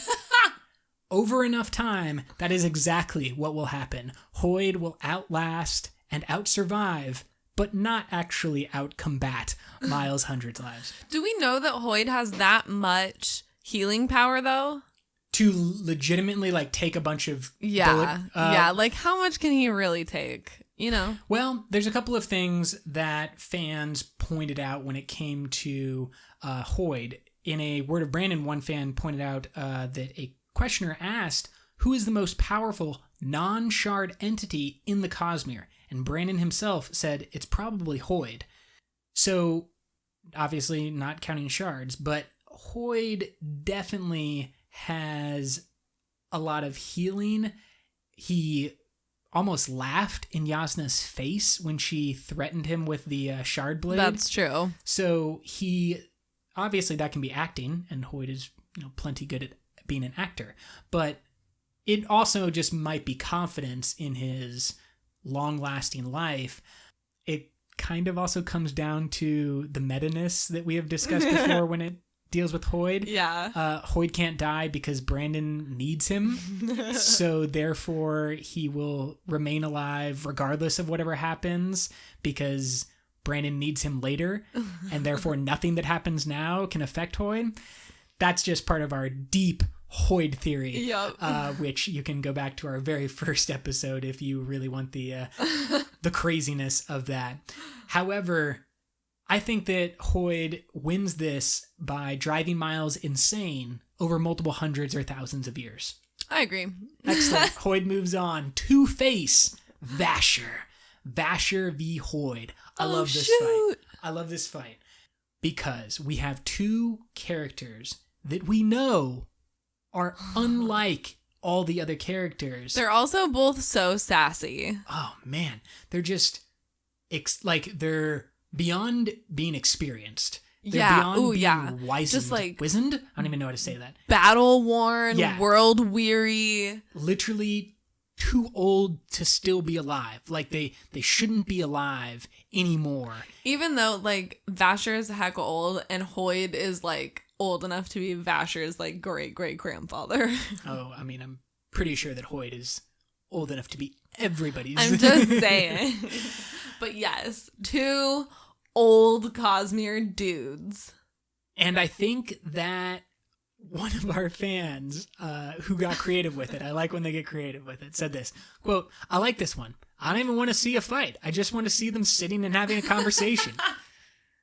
Over enough time, that is exactly what will happen. Hoyde will outlast and outsurvive, but not actually outcombat Miles' Hundreds Lives. Do we know that Hoyde has that much healing power, though? To legitimately, like, take a bunch of bullet... like, how much can he really take, you know? Well, there's a couple of things that fans pointed out when it came to Hoyde. In a Word of Brandon, one fan pointed out that a questioner asked, who is the most powerful non-shard entity in the Cosmere? And Brandon himself said it's probably Hoyde. So, obviously not counting shards, but Hoyde definitely has a lot of healing. He almost laughed in Yasna's face when she threatened him with the shard blade. That's true. So he, obviously that can be acting, and Hoyde is plenty good at being an actor. But it also just might be confidence in his long-lasting life. It kind of also comes down to the meta-ness that we have discussed before when it deals with Hoyde. Yeah. Hoyde can't die because Brandon needs him. So therefore he will remain alive regardless of whatever happens because Brandon needs him later. And therefore nothing that happens now can affect Hoyde. That's just part of our deep Hoyde theory, Yep. which you can go back to our very first episode if you really want the craziness of that. However, I think that Hoyde wins this by driving Miles insane over multiple hundreds or thousands of years. I agree. Excellent. Hoyde moves on to face Vasher. Vasher V Hoyde. I love this fight. I love this fight because we have two characters that we know are unlike all the other characters. They're also both so sassy. Oh man, they're just they're beyond being experienced. They're beyond being wizened. Just like wizened? I don't even know how to say that. Battle worn, world weary. Literally too old to still be alive. Like they shouldn't be alive anymore. Even though like Vasher is a heck old and Hoyde is like old enough to be Vasher's like great-great-grandfather. Oh, I mean, I'm pretty sure that Hoyde is old enough to be everybody's. I'm just saying. But yes, two old Cosmere dudes. And I think that one of our fans who got creative with it, I like when they get creative with it, said this, quote, "I like this one. I don't even want to see a fight. I just want to see them sitting and having a conversation.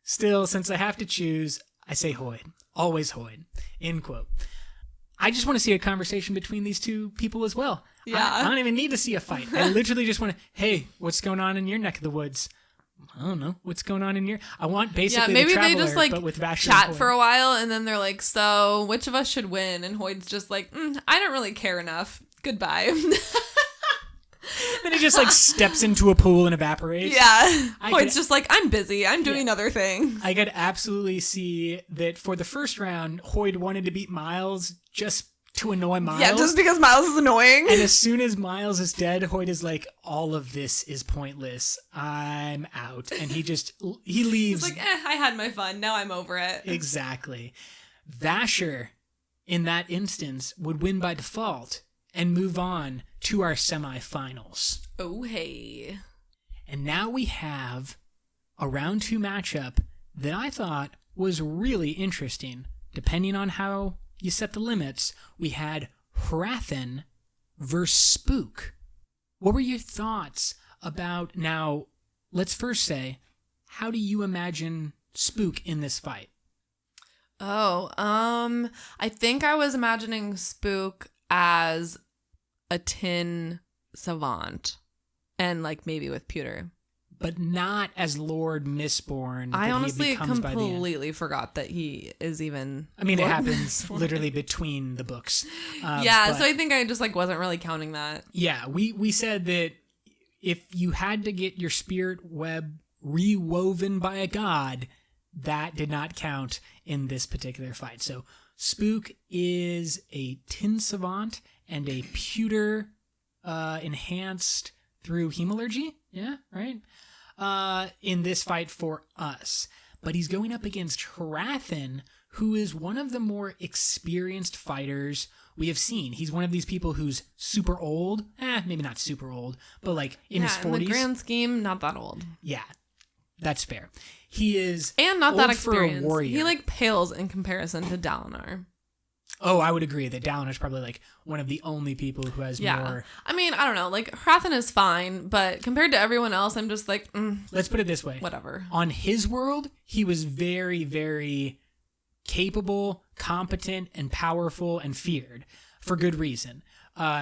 Still, since I have to choose, I say Hoyde. Always Hoyde." End quote. I just want to see a conversation between these two people as well. Yeah. I don't even need to see a fight. I literally just want to, hey, what's going on in your neck of the woods? I don't know. What's going on in your... I want basically maybe the Traveler, they just like but with Vasher chat for a while and then they're like, so which of us should win? And Hoyde's just like, I don't really care enough. Goodbye. Then he just like steps into a pool and evaporates. Yeah. Hoyde's just like, I'm busy. I'm doing other things. I could absolutely see that for the first round, Hoyde wanted to beat Miles just to annoy Miles. Yeah, just because Miles is annoying. And as soon as Miles is dead, Hoyde is like, all of this is pointless. I'm out. And he leaves. He's like, I had my fun. Now I'm over it. Exactly. Vasher, in that instance, would win by default and move on to our semifinals. Oh, hey. And now we have a round 2 matchup that I thought was really interesting. Depending on how you set the limits, we had Wrathen versus Spook. What were your thoughts about... Now, let's first say, how do you imagine Spook in this fight? Oh, I think I was imagining Spook as a tin savant and like maybe with pewter, but not as Lord Mistborn. I honestly completely forgot that he is even... I mean, Lord, it happens literally between the books. Yeah, so I think I just like wasn't really counting that. Yeah, we said that if you had to get your spirit web rewoven by a god, that did not count in this particular fight. So Spook is a tin savant and a pewter enhanced through hemalurgy. Yeah, right? In this fight for us. But he's going up against Wrathen, who is one of the more experienced fighters we have seen. He's one of these people who's super old. Maybe not super old, but like in his 40s. In the grand scheme, not that old. Yeah, that's fair. He is and not that experienced. For a warrior. He like pales in comparison to Dalinar. Oh, I would agree that Dalinar is probably like one of the only people who has more. I mean, I don't know. Like Wrathen is fine, but compared to everyone else, I'm just like, let's put it this way. Whatever. On his world, he was very, very capable, competent, and powerful, and feared for good reason.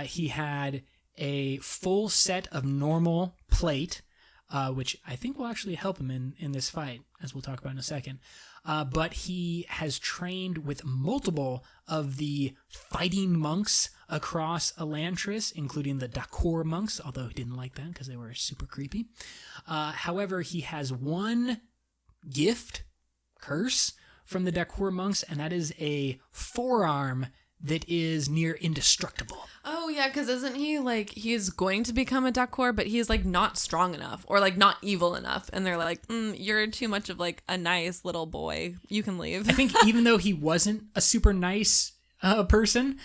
He had a full set of normal plate, which I think will actually help him in this fight, as we'll talk about in a second. But he has trained with multiple of the fighting monks across Elantris, including the Dakor monks, although he didn't like that because they were super creepy. However, he has one curse from the Dakor monks, and that is a forearm that is near indestructible. Oh, yeah, because isn't he, like, he's going to become a Dakor, but he's, like, not strong enough or, like, not evil enough. And they're like, you're too much of, like, a nice little boy. You can leave. I think even though he wasn't a super nice person,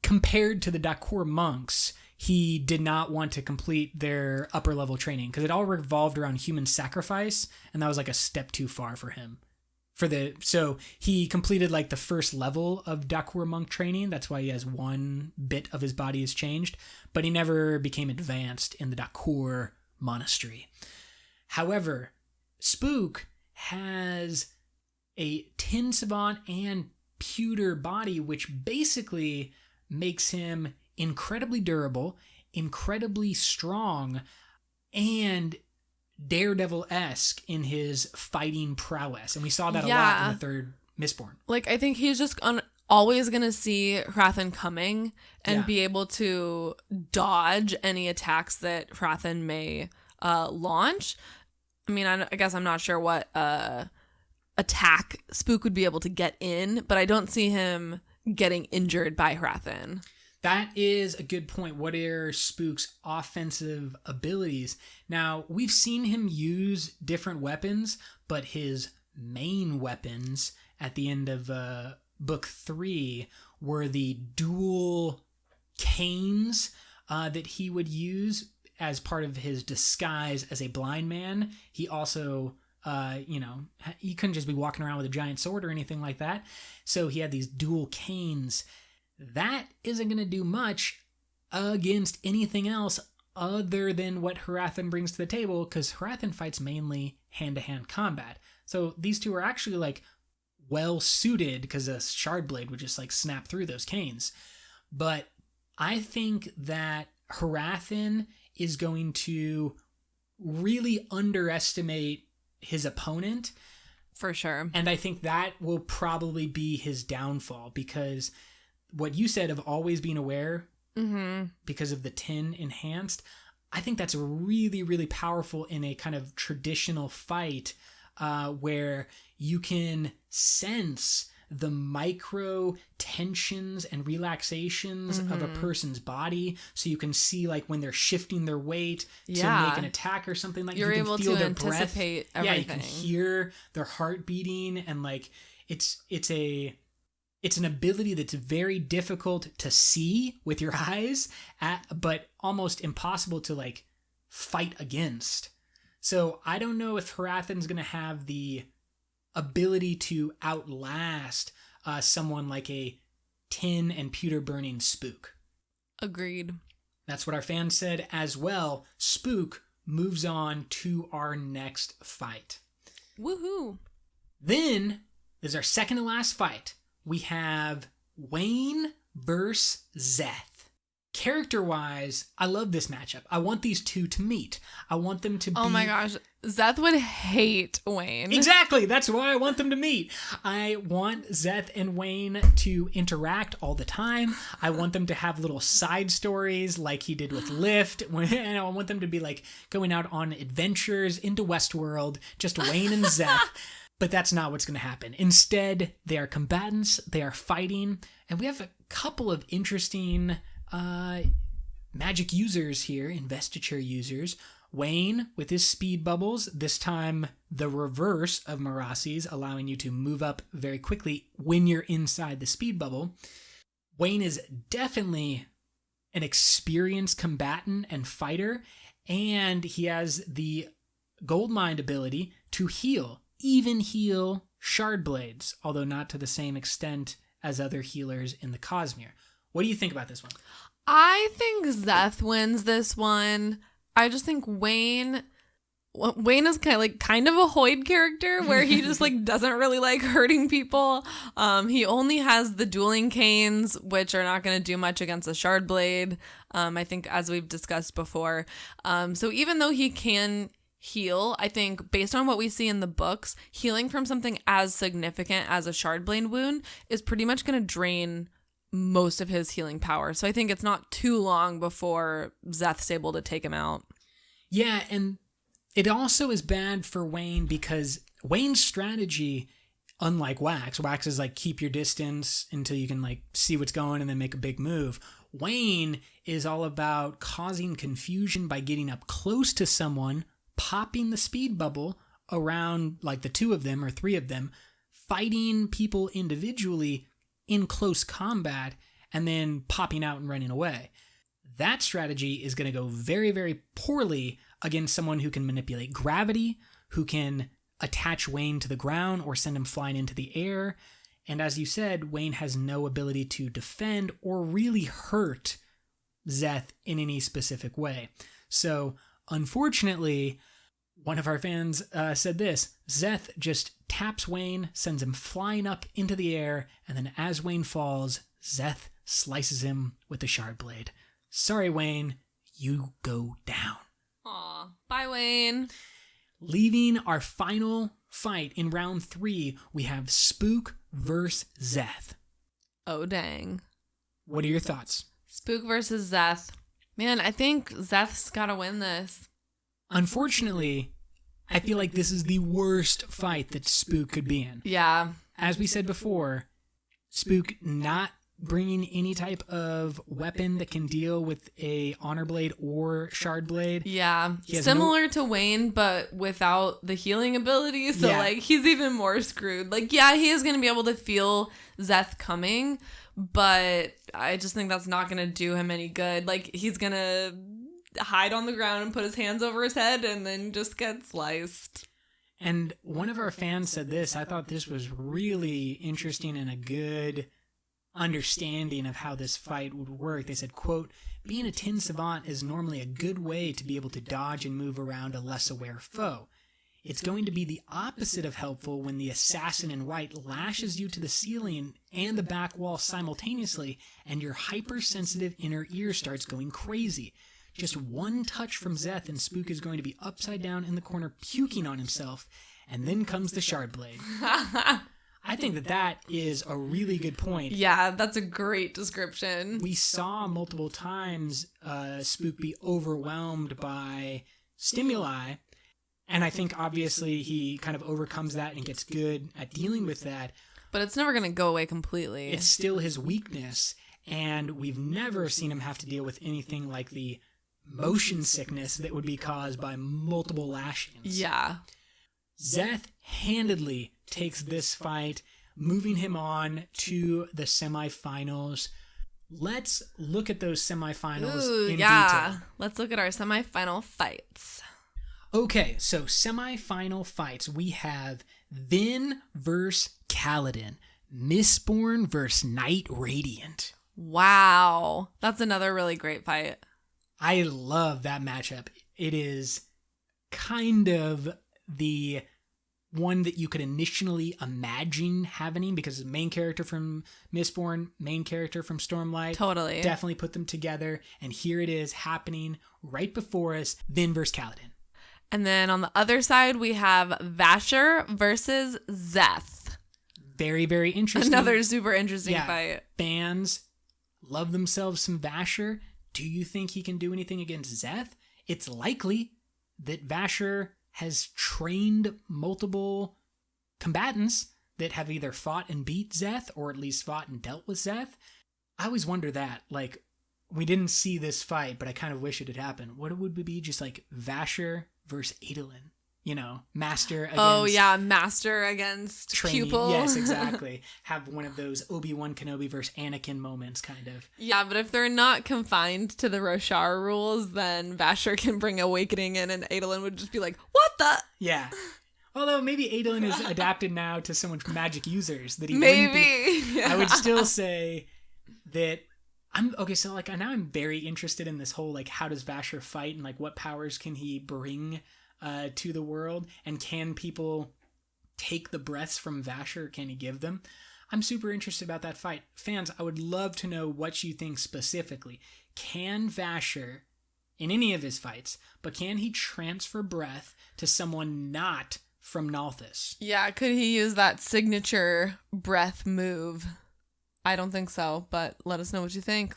compared to the Dakor monks, he did not want to complete their upper level training because it all revolved around human sacrifice, and that was, like, a step too far for him. So he completed like the first level of Dakor monk training. That's why he has one bit of his body is changed, but he never became advanced in the Dakor monastery. However, Spook has a tin savant and pewter body, which basically makes him incredibly durable, incredibly strong, and Daredevil-esque in his fighting prowess. And we saw that a lot in the third Mistborn. Like, I think he's just always going to see Wrathen coming and be able to dodge any attacks that Wrathen may launch. I mean, I guess I'm not sure what attack Spook would be able to get in, but I don't see him getting injured by Wrathen. That is a good point. What are Spook's offensive abilities? Now, we've seen him use different weapons, but his main weapons at the end of book 3 were the dual canes that he would use as part of his disguise as a blind man. He also, he couldn't just be walking around with a giant sword or anything like that. So he had these dual canes. That isn't going to do much against anything else other than what Wrathen brings to the table, because Wrathen fights mainly hand-to-hand combat. So these two are actually like well suited, because a shard blade would just like snap through those canes. But I think that Wrathen is going to really underestimate his opponent. For sure. And I think that will probably be his downfall, because what you said of always being aware because of the tin enhanced, I think that's really, really powerful in a kind of traditional fight where you can sense the micro tensions and relaxations of a person's body. So you can see like when they're shifting their weight to make an attack or something like that. You're you can able feel to their anticipate breath. everything. Yeah, you can hear their heart beating, and like it's an ability that's very difficult to see with your eyes, but almost impossible to like fight against. So I don't know if Wrathen's going to have the ability to outlast someone like a tin and pewter burning Spook. Agreed. That's what our fans said as well. Spook moves on to our next fight. Woohoo. Then is our second to last fight. We have Wayne versus Zeth. Character-wise, I love this matchup. I want these two to meet. I want them to be... Oh my gosh. Zeth would hate Wayne. Exactly. That's why I want them to meet. I want Zeth and Wayne to interact all the time. I want them to have little side stories like he did with Lift. And I want them to be like going out on adventures into Westworld. Just Wayne and Zeth. But that's not what's going to happen. Instead, they are combatants, they are fighting, and we have a couple of interesting magic users here, investiture users. Wayne with his speed bubbles, this time the reverse of Morassie's, allowing you to move up very quickly when you're inside the speed bubble. Wayne is definitely an experienced combatant and fighter, and he has the Goldmind ability to heal. Even heal shard blades, although not to the same extent as other healers in the Cosmere. What do you think about this one? I think Zeth wins this one. I just think Wayne is kind of a Hoyde character where he just like doesn't really like hurting people. He only has the dueling canes, which are not going to do much against a shard blade. I think as we've discussed before. So even though he can heal, I think based on what we see in the books, healing from something as significant as a shard blade wound is pretty much going to drain most of his healing power. So I think it's not too long before Zeth's able to take him out. Yeah, and it also is bad for Wayne because Wayne's strategy unlike Wax. Wax is like keep your distance until you can like see what's going and then make a big move. Wayne is all about causing confusion by getting up close to someone, popping the speed bubble around like the two of them or three of them, fighting people individually in close combat, and then popping out and running away. That strategy is going to go very, very poorly against someone who can manipulate gravity, who can attach Wayne to the ground or send him flying into the air. And as you said, Wayne has no ability to defend or really hurt Zeth in any specific way. So, unfortunately, one of our fans said this: Zeth just taps Wayne, sends him flying up into the air, and then as Wayne falls, Zeth slices him with the shard blade. Sorry, Wayne, you go down. Aw, bye, Wayne. Leaving our final fight in round 3, we have Spook versus Zeth. Oh, dang. What are your thoughts? Spook versus Zeth. Man, I think Zeth's gotta win this. Unfortunately, I feel like this is the worst fight that Spook could be in. Yeah. As we said before, Spook not bringing any type of weapon that can deal with a honor blade or shard blade. Yeah. Similar to Wayne, but without the healing ability. So, like, he's even more screwed. Like, yeah, he is going to be able to feel Zeth coming, but I just think that's not going to do him any good. Like, he's going to hide on the ground and put his hands over his head and then just get sliced. And one of our fans said this. I thought this was really interesting and a good understanding of how this fight would work. They said, quote, being a tin savant is normally a good way to be able to dodge and move around a less aware foe. It's going to be the opposite of helpful when the assassin in white lashes you to the ceiling and the back wall simultaneously and your hypersensitive inner ear starts going crazy. Just one touch from Zeth and Spook is going to be upside down in the corner puking on himself, and then comes the shard blade. I think that is a really good point. Yeah, that's a great description. We saw multiple times Spook be overwhelmed by stimuli, and I think obviously he kind of overcomes that and gets good at dealing with that. But it's never going to go away completely. It's still his weakness, and we've never seen him have to deal with anything like the motion sickness that would be caused by multiple lashings. Yeah. Zeth handedly takes this fight, moving him on to the semifinals. Let's look at those semifinals in detail. Let's look at our semifinal fights. Okay, so semifinal fights. We have Vin versus Caledon. Mistborn versus Knight Radiant. Wow. That's another really great fight. I love that matchup. It is kind of the one that you could initially imagine happening because the main character from Mistborn, main character from Stormlight. Totally. Definitely put them together. And here it is happening right before us, Vin versus Caledon. And then on the other side, we have Vasher versus Zeth. Very, very interesting. Another super interesting fight. Fans love themselves some Vasher. Do you think he can do anything against Zeth? It's likely that Vasher has trained multiple combatants that have either fought and beat Zeth or at least fought and dealt with Zeth. I always wonder that. Like, we didn't see this fight, but I kind of wish it had happened. What would it be? Just like Vasher versus Adolin. You know, master against... master against trainee. pupil. Yes, exactly. Have one of those Obi-Wan Kenobi versus Anakin moments, kind of. Yeah, but if they're not confined to the Roshar rules, then Vasher can bring Awakening in and Adolin would just be like, what the? Yeah. Although maybe Adolin is adapted now to so much magic users that he maybe. I would still say that so like now I'm very interested in this whole like how does Vasher fight and like what powers can he bring to the world, and can people take the breaths from Vasher? Can he give them? I'm super interested about that fight. Fans, I would love to know what you think specifically. Can Vasher, in any of his fights, but can he transfer breath to someone not from Nalthis? Yeah, could he use that signature breath move? I don't think so, but let us know what you think.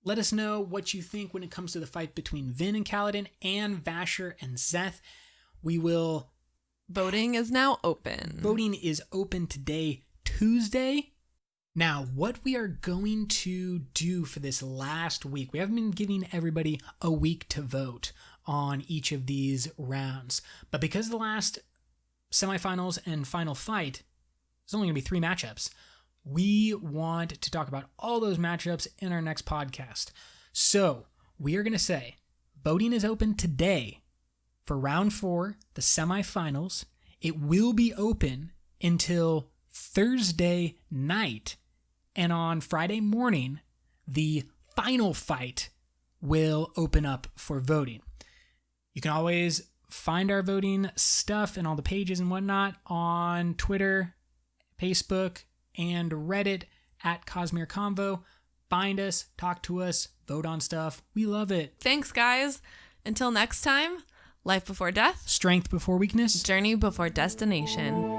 Let us know what you think when it comes to the fight between Vin and Caledon and Vasher and Zeth. We will Voting is now open. Voting is open today, Tuesday. Now, what we are going to do for this last week, we haven't been giving everybody a week to vote on each of these rounds. But because the last semifinals and final fight is only going to be 3 matchups, we want to talk about all those matchups in our next podcast. So we are going to say voting is open today for round 4, the semifinals. It will be open until Thursday night. And on Friday morning, the final fight will open up for voting. You can always find our voting stuff and all the pages and whatnot on Twitter, Facebook, and Reddit at Cosmere Convo. Find us, talk to us, vote on stuff. We love it. Thanks, guys. Until next time, life before death, Strength before weakness. journey before destination.